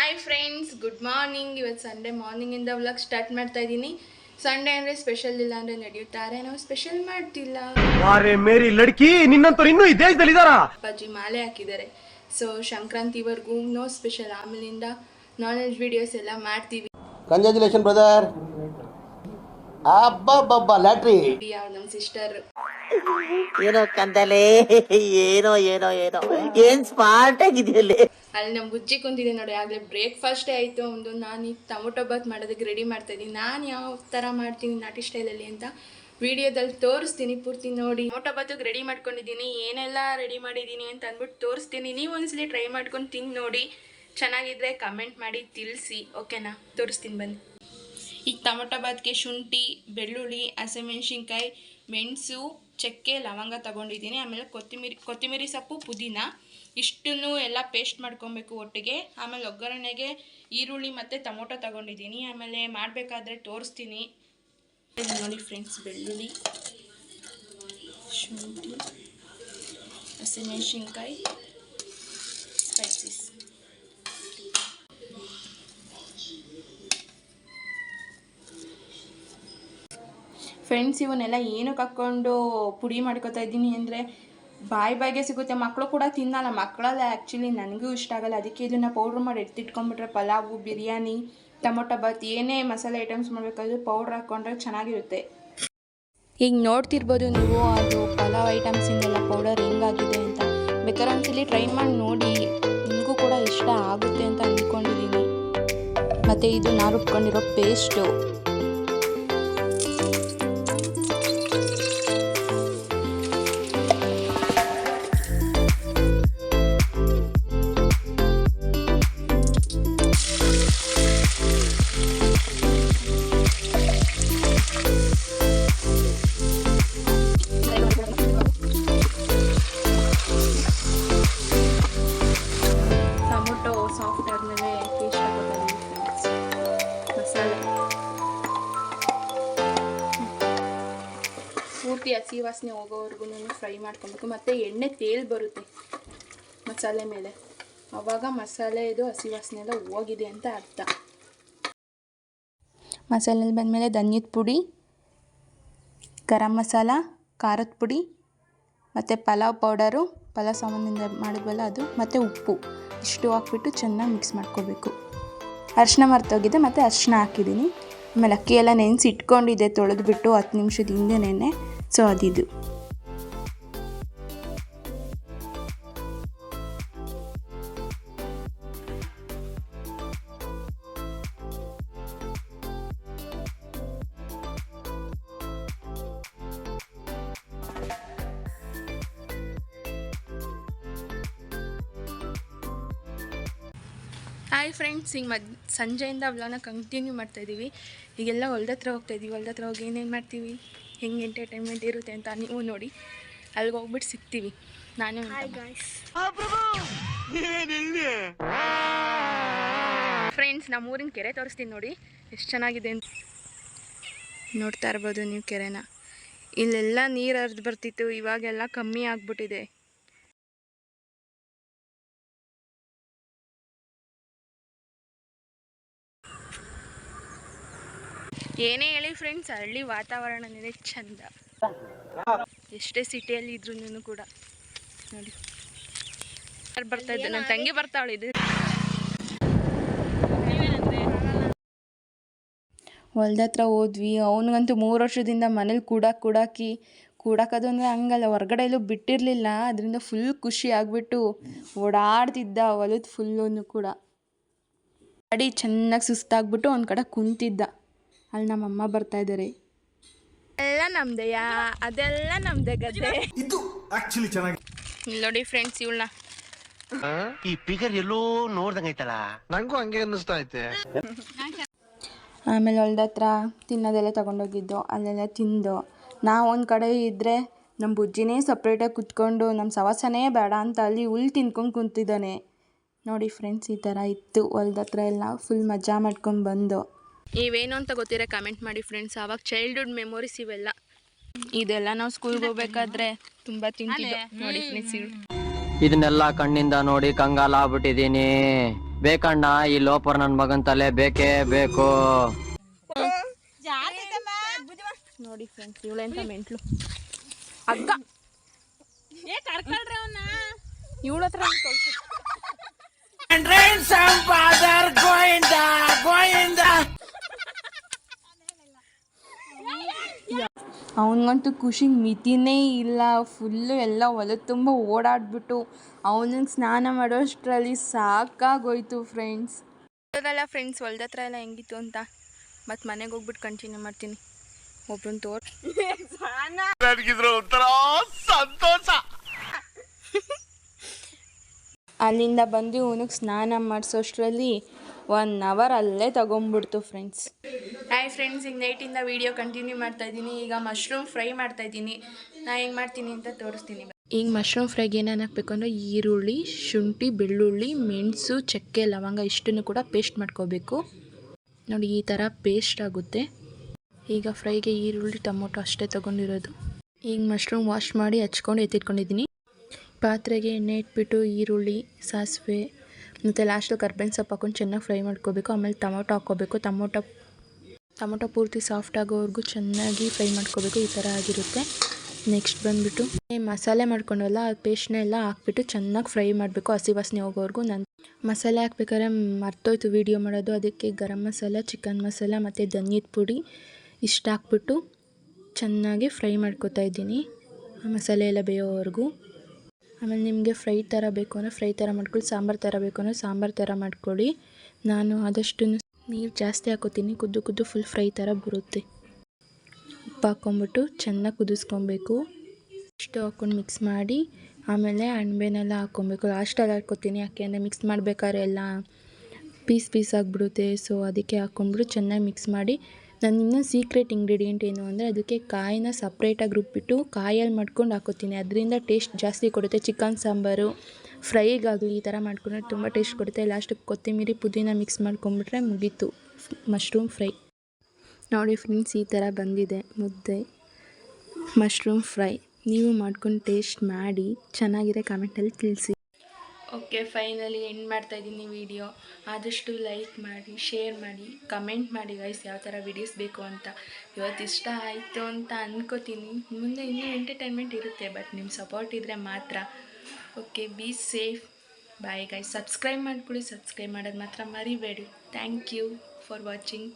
Hi friends, good morning. ಇವತ್ತು Sunday ಮಾರ್ನಿಂಗಿಂದ vlog start ಮಾಡ್ತಾ ಇದ್ದೀನಿ. ಸಂಡೇ ಅಂದರೆ ಸ್ಪೆಷಲ್ ಇಲ್ಲ ಅಂದರೆ ನಡೆಯುತ್ತಾರೆ, ನಾವು ಸ್ಪೆಷಲ್ ಮಾಡ್ತಿಲ್ಲ. ಮೇರಿ ಲಡ್ಕಿ ನಿನ್ನಂತವ್ರು ಇನ್ನೂ ಈ ದೇಶದಲ್ಲಿ ಇದ್ದಾರಾ? ಅಪ್ಪಾಜಿ ಮಾಲೆ ಹಾಕಿದ್ದಾರೆ. ಸೊ ಸಂಕ್ರಾಂತಿವರೆಗೂ ನೋ ಸ್ಪೆಷಲ್. ಆಮೇಲಿಂದ ನಾನ್ ವೆಜ್ ವಿಡಿಯೋಸ್ ಎಲ್ಲ ಮಾಡ್ತೀವಿ. Congratulation brother. ಅಬ್ಬಬ್ಬಬ್ಬ ಲ್ಯಾಟ್ರಿ. ನಮ್ಮ ಸಿಸ್ಟರ್ ಏನೋ ಕಂದಲೆ, ಏನೋ ಏನೋ ಏನೋ ಏನ್ ಸ್ಮಾರ್ಟ್ ಆಗಿದೆಯಲ್ಲಿ. ಅಲ್ಲಿ ನಮ್ಮ ಬುಜ್ಜಿ ಕುಂತಿದೆ ನೋಡಿ. ಆಗಲೇ ಬ್ರೇಕ್ಫಾಸ್ಟೇ ಆಯಿತು ಒಂದು. ನಾನು ಈಗ ಟೊಮೊಟೊ ಬಾತ್ ಮಾಡೋದಕ್ಕೆ ರೆಡಿ ಮಾಡ್ತಾ ಇದ್ದೀನಿ. ನಾನು ಯಾವ ಥರ ಮಾಡ್ತೀನಿ ನಾಟಿ ಸ್ಟೈಲಲ್ಲಿ ಅಂತ ವಿಡಿಯೋದಲ್ಲಿ ತೋರಿಸ್ತೀನಿ, ಪೂರ್ತಿ ನೋಡಿ. ಟೊಮೊಟೊ ಬಾತಿಗೆ ರೆಡಿ ಮಾಡ್ಕೊಂಡಿದ್ದೀನಿ, ಏನೆಲ್ಲ ರೆಡಿ ಮಾಡಿದ್ದೀನಿ ಅಂತ ಅಂದ್ಬಿಟ್ಟು ತೋರಿಸ್ತೀನಿ. ನೀವು ಒಂದ್ಸಲಿ ಟ್ರೈ ಮಾಡ್ಕೊಂಡು ತಿಂದು ನೋಡಿ, ಚೆನ್ನಾಗಿದ್ರೆ ಕಮೆಂಟ್ ಮಾಡಿ ತಿಳಿಸಿ, ಓಕೆನಾ? ತೋರಿಸ್ತೀನಿ ಬನ್ನಿ. ಈಗ ಟೊಮೊಟೊ ಬಾತ್ಗೆ ಶುಂಠಿ, ಬೆಳ್ಳುಳ್ಳಿ, ಹಸಿಮೆಣ್ಸಿನ್ಕಾಯಿ, ಮೆಣಸು, ಚಕ್ಕೆ, ಲವಂಗ ತೊಗೊಂಡಿದ್ದೀನಿ. ಆಮೇಲೆ ಕೊತ್ತಂಬರಿ ಸೊಪ್ಪು, ಪುದೀನ ಇಷ್ಟನ್ನು ಎಲ್ಲ ಪೇಸ್ಟ್ ಮಾಡ್ಕೊಬೇಕು ಒಟ್ಟಿಗೆ. ಆಮೇಲೆ ಒಗ್ಗರಣೆಗೆ ಈರುಳ್ಳಿ ಮತ್ತು ಟೊಮೊಟೊ ತೊಗೊಂಡಿದ್ದೀನಿ. ಆಮೇಲೆ ಮಾಡಬೇಕಾದ್ರೆ ತೋರಿಸ್ತೀನಿ ನೋಡಿ ಫ್ರೆಂಡ್ಸ್. ಬೆಳ್ಳುಳ್ಳಿ, ಶುಂಠಿ, ಹಸಿಮೆಣ್ಸಿನ್ಕಾಯಿ, ಸ್ಪೈಸಸ್. ಫ್ರೆಂಡ್ಸ್, ಇವನ್ನೆಲ್ಲ ಏನಕ್ಕೆ ಹಾಕ್ಕೊಂಡು ಪುಡಿ ಮಾಡ್ಕೊತಾ ಇದ್ದೀನಿ ಅಂದರೆ ಬಾಯಿಗೆ ಸಿಗುತ್ತೆ. ಮಕ್ಕಳು ಕೂಡ ತಿನ್ನಲ್ಲ. ಮಕ್ಕಳಲ್ಲ ಆ್ಯಕ್ಚುಲಿ ನನಗೂ ಇಷ್ಟ ಆಗಲ್ಲ. ಅದಕ್ಕೆ ಇದನ್ನು ಪೌಡ್ರ್ ಮಾಡಿ ಎತ್ತಿಟ್ಕೊಂಡ್ಬಿಟ್ರೆ ಪಲಾವು, ಬಿರಿಯಾನಿ, ಟೊಮೊಟೊ ಬಾತ್ ಏನೇ ಮಸಾಲೆ ಐಟಮ್ಸ್ ಮಾಡಬೇಕಾದ್ರೂ ಪೌಡ್ರ್ ಹಾಕ್ಕೊಂಡ್ರೆ ಚೆನ್ನಾಗಿರುತ್ತೆ. ಈಗ ನೋಡ್ತಿರ್ಬೋದು ನೀವು ಅದು ಪಲಾವ್ ಐಟಮ್ಸಿಂದೆಲ್ಲ ಪೌಡರ್ ಹೆಂಗಾಗಿದೆ ಅಂತ. ಬೇಕಾದ್ರೆ ಒಂದ್ಸಲಿ ಟ್ರೈ ಮಾಡಿ ನೋಡಿ, ನಿಮಗೂ ಕೂಡ ಇಷ್ಟ ಆಗುತ್ತೆ ಅಂತ ಅಂದ್ಕೊಂಡಿದ್ದೀನಿ. ಮತ್ತು ಇದು ನಾನು ರುಬ್ಕೊಂಡಿರೋ ಪೇಸ್ಟು. ಸಾಫ್ಟ್ ಆದಮೇಲೆ ಪೇಸ್ಟ್ ಹಾಕೋದು ಮಸಾಲೆ ಪೂರ್ತಿ ಹಸಿ ವಾಸನೆ ಹೋಗೋವರೆಗೂ ಫ್ರೈ ಮಾಡ್ಕೊಬೇಕು. ಮತ್ತು ಎಣ್ಣೆ ತೇಲ್ ಬರುತ್ತೆ ಮಸಾಲೆ ಮೇಲೆ, ಆವಾಗ ಮಸಾಲೆದು ಹಸಿ ವಾಸನೆ ಎಲ್ಲ ಹೋಗಿದೆ ಅಂತ ಅರ್ಥ. ಮಸಾಲೆ ಬಂದಮೇಲೆ ಧನ್ಯದ ಪುಡಿ, ಗರಂ ಮಸಾಲ, ಖಾರದ ಪುಡಿ ಮತ್ತು ಪಲಾವ್ ಪೌಡರು, ಪಲಾವ್ ಸಾಮಾನಿಂದ ಮಾಡಿದ್ವಲ್ಲ ಅದು, ಮತ್ತು ಉಪ್ಪು ಇಷ್ಟು ಹಾಕ್ಬಿಟ್ಟು ಚೆನ್ನಾಗಿ ಮಿಕ್ಸ್ ಮಾಡ್ಕೋಬೇಕು. ಅರಿಶಿನ ಮರ್ತೋಗಿದೆ, ಮತ್ತು ಅರಿಶಿನ ಹಾಕಿದ್ದೀನಿ. ಆಮೇಲೆ ಅಕ್ಕಿ ಎಲ್ಲ ನೆನೆಸಿ ಇಟ್ಕೊಂಡಿದ್ದೆ, ತೊಳೆದ್ಬಿಟ್ಟು 10 ನಿಮಿಷದ ಹಿಂದೆನೇ. ಸೊ ಅದಿದು ಹಾಯ್ ಫ್ರೆಂಡ್ಸ್, ಈಗ ಸಂಜೆಯಿಂದ ವ್ಲಾಗ್ನ ಕಂಟಿನ್ಯೂ ಮಾಡ್ತಾಯಿದ್ದೀವಿ. ಈಗೆಲ್ಲ ಹೊಲ್ದ ಹತ್ರ ಹೋಗ್ತಾಯಿದ್ದೀವಿ. ಹೊಲ್ದ ಹತ್ರ ಹೋಗಿ ಏನೇನು ಮಾಡ್ತೀವಿ, ಹೆಂಗೆ ಎಂಟರ್ಟೈನ್ಮೆಂಟ್ ಇರುತ್ತೆ ಅಂತ ನೀವು ನೋಡಿ. ಅಲ್ಲಿಗೆ ಹೋಗ್ಬಿಟ್ಟು ಸಿಗ್ತೀವಿ. ನಾನು ಫ್ರೆಂಡ್ಸ್, ನಮ್ಮೂರಿನ ಕೆರೆ ತೋರಿಸ್ತೀನಿ ನೋಡಿ, ಎಷ್ಟು ಚೆನ್ನಾಗಿದೆ ಅಂತ. ನೋಡ್ತಾ ಇರ್ಬೋದು ನೀವು ಕೆರೆನ. ಇಲ್ಲೆಲ್ಲ ನೀರು ಹರಿದು ಬರ್ತಿತ್ತು, ಇವಾಗೆಲ್ಲ ಕಮ್ಮಿ ಆಗಿಬಿಟ್ಟಿದೆ. ಏನೇ ಹೇಳಿ ಫ್ರೆಂಡ್ಸ್, ಹಳ್ಳಿ ವಾತಾವರಣನೇ ಚಂದ. ಎಷ್ಟೇ ಸಿಟಿಯಲ್ಲಿ ಇದ್ರೂ ಕೂಡ ನೋಡಿ. ಬರ್ತಾ ಇದ್ದೆ, ನನ್ನ ತಂಗಿ ಬರ್ತಾವಳು. ಇದು ಹೊಲ್ದ ಹತ್ರ ಹೋದ್ವಿ. ಅವನಿಗಂತೂ 3 ವರ್ಷದಿಂದ ಮನೇಲಿ ಕೂಡಾಕೋದು ಅಂದರೆ ಹಂಗಲ್ಲ, ಹೊರಗಡೆ ಎಲ್ಲೂ ಬಿಟ್ಟಿರಲಿಲ್ಲ. ಅದರಿಂದ ಫುಲ್ ಖುಷಿ ಆಗಿಬಿಟ್ಟು ಓಡಾಡ್ತಿದ್ದ ಹೊಲದ ಫುಲ್ಲೂ ಕೂಡ. ಗಾಡಿ ಚೆನ್ನಾಗಿ ಸುಸ್ತಾಗ್ಬಿಟ್ಟು ಒಂದು ಕಡೆ ಕುಂತಿದ್ದ. ಅಲ್ಲಿ ನಮ್ಮಮ್ಮ ಬರ್ತಾ ಇದ್ದಾರೆ. ಎಲ್ಲ ನಮ್ದೆಯಾ, ಅದೆಲ್ಲ ನಮ್ದೆ ಗದ್ದೆ. ಇದು ಆಕ್ಚುಲಿ ಚೆನ್ನಾಗಿ ನೋಡಿ ಫ್ರೆಂಡ್ಸ್, ಇವಳನ್ನ ಈ ಫಿಗರ್ ಎಲ್ಲೋ ನೋಡ್ದಂಗೈತಲ್ಲ, ನಂಗೂ ಹಂಗೆ ಅನ್ನಿಸ್ತಾ ಐತೆ. ಆಮೇಲೆ ಹೊಲ್ದ ಹತ್ರ ತಿನ್ನೋದೆಲ್ಲ ತೊಗೊಂಡೋಗಿದ್ದು, ಅಲ್ಲೆಲ್ಲ ತಿಂದು ನಾವು ಒಂದು ಕಡೆ ಇದ್ದರೆ ನಮ್ಮ ಬುಜ್ಜಿನೇ ಸಪ್ರೇಟಾಗಿ ಕುತ್ಕೊಂಡು ನಮ್ಮ ಸವಾಸನೇ ಬೇಡ ಅಂತ ಅಲ್ಲಿ ಹುಲ್ ತಿನ್ಕೊಂಡು ಕುಂತಿದ್ದಾನೆ ನೋಡಿ ಫ್ರೆಂಡ್ಸ್. ಈ ಥರ ಇತ್ತು ಹೊಲ್ದ ಹತ್ರ ಎಲ್ಲ. ಫುಲ್ ಮಜಾ ಮಾಡ್ಕೊಂಡು ಬಂದು. ಇವೇನು ಅಂತ ಗೊತ್ತಿರೋ ಕಮೆಂಟ್ ಮಾಡಿ ಫ್ರೆಂಡ್ಸ್. ಆವಾಗ ಚೈಲ್ಡ್ಹುಡ್ ಮೆಮೊರೀಸ್ ಇವೆಲ್ಲ. ಇದೆಲ್ಲ ನಾವು ಸ್ಕೂಲ್ಗೆ ಹೋಗ್ಬೇಕಾದ್ರೆ ತುಂಬ ತಿಂತಿದ್ದು ನೋಡಿ ಫ್ರೆಂಡ್ಸ್. ಇದನ್ನೆಲ್ಲ ಕಣ್ಣಿಂದ ನೋಡಿ ಕಂಗಾಲ ಆಗ್ಬಿಟ್ಟಿದ್ದೀನಿ. ಬೇಕಣ್ಣ ಈ ಲೋಪರ್ ನನ್ ಮಗನ್ ತಲೆ ಬೇಕೇ ಬೇಕು. ನೋಡಿ ಫ್ರೆಂಡ್ಸ್ ಇವಳೆಂತ ಮೆಂಟ್ಲು ಅಗ್ಗ ಇವಳ ಹತ್ರ ಅವನಿಗಂತೂ ಖುಷಿಗೆ ಮಿತಿನೇ ಇಲ್ಲ. ಫುಲ್ಲು ಎಲ್ಲ ಹೊಲದ ತುಂಬ ಓಡಾಡ್ಬಿಟ್ಟು ಅವನಿಗೆ ಸ್ನಾನ ಮಾಡೋಷ್ಟರಲ್ಲಿ ಸಾಕಾಗೋಯ್ತು ಫ್ರೆಂಡ್ಸ್. ಅದಲ್ಲ ಫ್ರೆಂಡ್ಸ್ ಹೊಲ್ದ ಹತ್ರ ಎಲ್ಲ ಹೆಂಗಿತ್ತು ಅಂತ ಮತ್ತು ಮನೆಗೆ ಹೋಗ್ಬಿಟ್ಟು ಕಂಟಿನ್ಯೂ ಮಾಡ್ತೀನಿ. ಒಬ್ರನ್ನ ಸಂತೋಷ. ಅಲ್ಲಿಂದ ಬಂದು ಇವನಿಗೆ ಸ್ನಾನ ಮಾಡಿಸೋಷ್ಟರಲ್ಲಿ 1 ಅವರ್ ಅಲ್ಲೇ ತಗೊಂಡ್ಬಿಡ್ತು ಫ್ರೆಂಡ್ಸ್. ಹಾಯ್ ಫ್ರೆಂಡ್ಸ್, ಈಗ ನೈಟಿಂದ ವೀಡಿಯೋ ಕಂಟಿನ್ಯೂ ಮಾಡ್ತಾಯಿದ್ದೀನಿ. ಈಗ ಮಶ್ರೂಮ್ ಫ್ರೈ ಮಾಡ್ತಾಯಿದ್ದೀನಿ. ನಾನು ಹೆಂಗೆ ಮಾಡ್ತೀನಿ ಅಂತ ತೋರಿಸ್ತೀನಿ. ಈಗ ಮಶ್ರೂಮ್ ಫ್ರೈಗೆ ಏನೇನು ಹಾಕಬೇಕು ಅಂದರೆ ಈರುಳ್ಳಿ, ಶುಂಠಿ, ಬೆಳ್ಳುಳ್ಳಿ, ಮೆಣಸು, ಚಕ್ಕೆ, ಲವಂಗ ಇಷ್ಟನ್ನು ಕೂಡ ಪೇಸ್ಟ್ ಮಾಡ್ಕೋಬೇಕು. ನೋಡಿ ಈ ಥರ ಪೇಸ್ಟ್ ಆಗುತ್ತೆ. ಈಗ ಫ್ರೈಗೆ ಈರುಳ್ಳಿ, ಟೊಮೊಟೊ ಅಷ್ಟೇ ತೊಗೊಂಡಿರೋದು. ಈಗ ಮಶ್ರೂಮ್ ವಾಶ್ ಮಾಡಿ ಹಚ್ಕೊಂಡು ಎತ್ತಿಟ್ಕೊಂಡಿದ್ದೀನಿ. ಪಾತ್ರೆಗೆ ಎಣ್ಣೆ ಇಟ್ಬಿಟ್ಟು ಈರುಳ್ಳಿ, ಸಾಸಿವೆ ಮತ್ತು ಲಾಸ್ಟಲ್ಲಿ ಕರ್ಬೇವಿನ ಸೊಪ್ಪು ಹಾಕೊಂಡು ಚೆನ್ನಾಗಿ ಫ್ರೈ ಮಾಡ್ಕೋಬೇಕು. ಆಮೇಲೆ ಟೊಮೊಟೊ ಹಾಕ್ಕೋಬೇಕು. ಟೊಮೊಟೊ ಪೂರ್ತಿ ಸಾಫ್ಟ್ ಆಗೋವರೆಗೂ ಚೆನ್ನಾಗಿ ಫ್ರೈ ಮಾಡ್ಕೋಬೇಕು. ಈ ಥರ ಆಗಿರುತ್ತೆ. ನೆಕ್ಸ್ಟ್ ಬಂದುಬಿಟ್ಟು ಮಸಾಲೆ ಮಾಡ್ಕೊಂಡವಲ್ಲ ಆ ಪೇಸ್ಟ್ನೆಲ್ಲ ಹಾಕ್ಬಿಟ್ಟು ಚೆನ್ನಾಗಿ ಫ್ರೈ ಮಾಡಬೇಕು, ಹಸಿ ವಾಸನೆ ಹೋಗೋವರೆಗೂ. ಮಸಾಲೆ ಹಾಕ್ಬೇಕಾದ್ರೆ ಮರ್ತೋಯ್ತು ವೀಡಿಯೋ ಮಾಡೋದು. ಅದಕ್ಕೆ ಗರಂ ಮಸಾಲ, ಚಿಕನ್ ಮಸಾಲ ಮತ್ತು ಧನಿಯದ ಪುಡಿ ಇಷ್ಟು ಹಾಕ್ಬಿಟ್ಟು ಚೆನ್ನಾಗಿ ಫ್ರೈ ಮಾಡ್ಕೊತಾ ಇದ್ದೀನಿ, ಮಸಾಲೆ ಎಲ್ಲ ಬೇಯೋವರೆಗೂ. ಆಮೇಲೆ ನಿಮಗೆ ಫ್ರೈ ಥರ ಬೇಕು ಅಂದರೆ ಫ್ರೈ ಥರ ಮಾಡ್ಕೊಳ್ಳಿ, ಸಾಂಬಾರು ಥರ ಬೇಕು ಅಂದರೆ ಸಾಂಬಾರು ಥರ ಮಾಡ್ಕೊಳ್ಳಿ. ನಾನು ಆದಷ್ಟು ನೀರು ಜಾಸ್ತಿ ಹಾಕೋತೀನಿ, ಕುದ್ದು ಫುಲ್ ಫ್ರೈ ಥರ ಬರುತ್ತೆ. ಉಪ್ಪು ಹಾಕ್ಕೊಂಬಿಟ್ಟು ಚೆನ್ನಾಗಿ ಕುದಿಸ್ಕೊಬೇಕು. ಇಷ್ಟು ಹಾಕ್ಕೊಂಡು ಮಿಕ್ಸ್ ಮಾಡಿ ಆಮೇಲೆ ಅಣಬೆನೆಲ್ಲ ಹಾಕ್ಕೊಬೇಕು. ಲಾಸ್ಟಲ್ಲಿ ಹಾಕ್ಕೊತೀನಿ, ಯಾಕೆ ಅಂದರೆ ಮಿಕ್ಸ್ ಮಾಡಬೇಕಾದ್ರೆ ಎಲ್ಲ ಪೀಸ್ ಆಗಿಬಿಡುತ್ತೆ. ಸೊ ಅದಕ್ಕೆ ಹಾಕ್ಕೊಂಡ್ಬಿಟ್ಟು ಚೆನ್ನಾಗಿ ಮಿಕ್ಸ್ ಮಾಡಿ. ನಾನು ಇನ್ನೂ ಸೀಕ್ರೆಟ್ ಇಂಗ್ರೀಡಿಯೆಂಟ್ ಏನು ಅಂದರೆ ಅದಕ್ಕೆ ಕಾಯಿನ ಸಪ್ರೇಟಾಗಿ ರುಬ್ಬಿಟ್ಟು ಕಾಯಲ್ಲಿ ಮಾಡ್ಕೊಂಡು ಹಾಕೋತೀನಿ. ಅದರಿಂದ ಟೇಸ್ಟ್ ಜಾಸ್ತಿ ಕೊಡುತ್ತೆ. ಚಿಕನ್ ಸಾಂಬಾರು ಫ್ರೈಗಾಗಲಿ ಈ ಥರ ಮಾಡ್ಕೊಂಡ್ರೆ ತುಂಬ ಟೇಸ್ಟ್ ಕೊಡುತ್ತೆ. ಲಾಸ್ಟಿಗೆ ಕೊತ್ತಂಬರಿ, ಪುದೀನ ಮಿಕ್ಸ್ ಮಾಡ್ಕೊಂಬಿಟ್ರೆ ಮುಗೀತು ಮಶ್ರೂಮ್ ಫ್ರೈ. ನೋಡಿ ಫ್ರೆಂಡ್ಸ್, ಈ ಥರ ಬಂದಿದೆ ಮುದ್ದೆ ಮಶ್ರೂಮ್ ಫ್ರೈ. ನೀವು ಮಾಡ್ಕೊಂಡು ಟೇಸ್ಟ್ ಮಾಡಿ ಚೆನ್ನಾಗಿದೆ ಕಾಮೆಂಟಲ್ಲಿ ತಿಳಿಸಿ. ಓಕೆ, ಫೈನಲಿ ಎಂಡ್ ಮಾಡ್ತಾಯಿದ್ದೀನಿ ವಿಡಿಯೋ. ಆದಷ್ಟು ಲೈಕ್ ಮಾಡಿ, ಶೇರ್ ಮಾಡಿ, ಕಮೆಂಟ್ ಮಾಡಿ ಗೈಸ್ ಯಾವ ಥರ ವೀಡಿಯೋಸ್ ಬೇಕು ಅಂತ. ಇವತ್ತು ಇಷ್ಟ ಆಯಿತು ಅಂತ ಅಂದ್ಕೋತೀನಿ. ಮುಂದೆ ಇನ್ನೂ ಎಂಟರ್ಟೈನ್ಮೆಂಟ್ ಇರುತ್ತೆ, ಬಟ್ ನಿಮ್ಮ ಸಪೋರ್ಟ್ ಇದ್ದರೆ ಮಾತ್ರ. Okay, be safe. Bye guys. Subscribe ಮಾಡ್ಕೊಳ್ಳಿ, ಸಬ್ಸ್ಕ್ರೈಬ್ ಮಾಡೋದು ಮಾತ್ರ ಮರಿಬೇಡಿ. Thank you for watching.